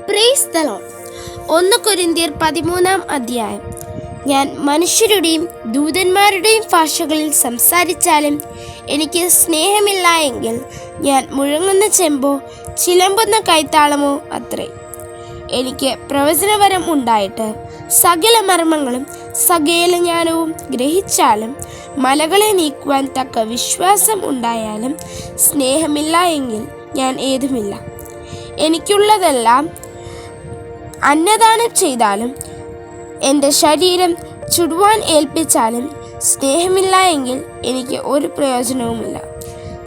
Praise the Lord. 1 കൊരിന്ത്യർ 13-ാം അധ്യായം. ഞാൻ മനുഷ്യരുടെയും ദൂതന്മാരുടെയും ഭാഷകളിൽ സംസാരിച്ചാലും എനിക്ക് സ്നേഹമില്ല എങ്കിൽ ഞാൻ മുഴങ്ങുന്ന ചെമ്പോ ചിലമ്പുന്ന കൈത്താളമോ അത്രേ. എനിക്ക് പ്രവചനവരം ഉണ്ടായിട്ട് സകല മർമ്മങ്ങളും സകല ജ്ഞാനവും ഗ്രഹിച്ചാലും മലകളെ നീക്കുവാൻ തക്ക വിശ്വാസം ഉണ്ടായാലും സ്നേഹമില്ല എങ്കിൽ ഞാൻ ഏതുമില്ല. എനിക്കുള്ളതെല്ലാം അന്നദാനം ചെയ്താലും എൻ്റെ ശരീരം ചുടുവാൻ ഏൽപ്പിച്ചാലും സ്നേഹമില്ല എങ്കിൽ എനിക്ക് ഒരു പ്രയോജനവുമില്ല.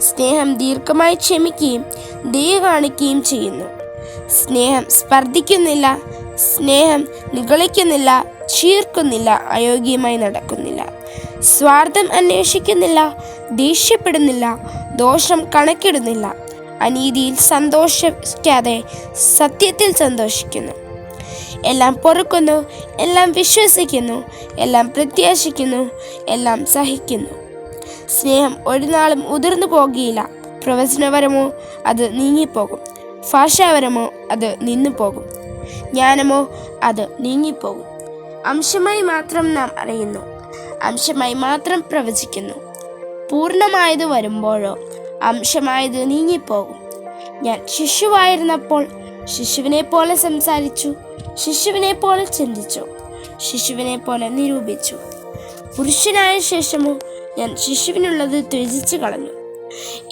സ്നേഹം ദീർഘമായി ക്ഷമിക്കുകയും ദയ കാണിക്കുകയും ചെയ്യുന്നു. സ്നേഹം സ്പർദ്ധിക്കുന്നില്ല, സ്നേഹം നിഗളിക്കുന്നില്ല, ചീർക്കുന്നില്ല, അയോഗ്യമായി നടക്കുന്നില്ല, സ്വാർത്ഥം അന്വേഷിക്കുന്നില്ല, ദേഷ്യപ്പെടുന്നില്ല, ദോഷം കണക്കിടുന്നില്ല, അനീതിയിൽ സന്തോഷിക്കാതെ സത്യത്തിൽ സന്തോഷിക്കുന്നു, എല്ലാം പൊറുക്കുന്നു, എല്ലാം വിശ്വസിക്കുന്നു, എല്ലാം പ്രത്യാശിക്കുന്നു, എല്ലാം സഹിക്കുന്നു. സ്നേഹം ഒരു നാളും ഉതിർന്നു പോകുകയില്ല. പ്രവചനപരമോ അത് നീങ്ങിപ്പോകും, ഭാഷാപരമോ അത് നിന്നു പോകും, ജ്ഞാനമോ അത് നീങ്ങിപ്പോകും. അംശമായി മാത്രം നാം അറിയുന്നു, അംശമായി മാത്രം പ്രവചിക്കുന്നു. പൂർണ്ണമായത് വരുമ്പോഴോ അംശമായത് നീങ്ങിപ്പോകും. ഞാൻ ശിശുവായിരുന്നപ്പോൾ ശിശുവിനെ പോലെ സംസാരിച്ചു, ശിശുവിനെ പോലെ ചിന്തിച്ചു, ശിശുവിനെ പോലെ നിരൂപിച്ചു. പുരുഷനായ ശേഷമോ ഞാൻ ശിശുവിനുള്ളത് ത്യജിച്ചു കളഞ്ഞു.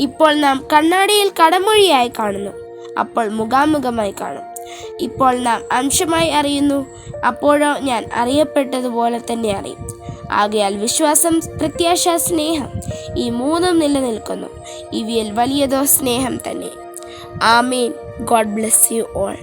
ഇപ്പോൾ നാം കണ്ണാടിയിൽ കടമൊഴിയായി കാണുന്നു, അപ്പോൾ മുഖാമുഖമായി കാണും. ഇപ്പോൾ നാം അംശമായി അറിയുന്നു, അപ്പോഴോ ഞാൻ അറിയപ്പെട്ടതുപോലെ തന്നെ അറിയും. ആകയാൽ വിശ്വാസം, പ്രത്യാശ, സ്നേഹം ഈ മൂന്നും നിലനിൽക്കുന്നു. ഇവയിൽ വലിയതോ സ്നേഹം തന്നെ. ആമേൻ. God bless you all.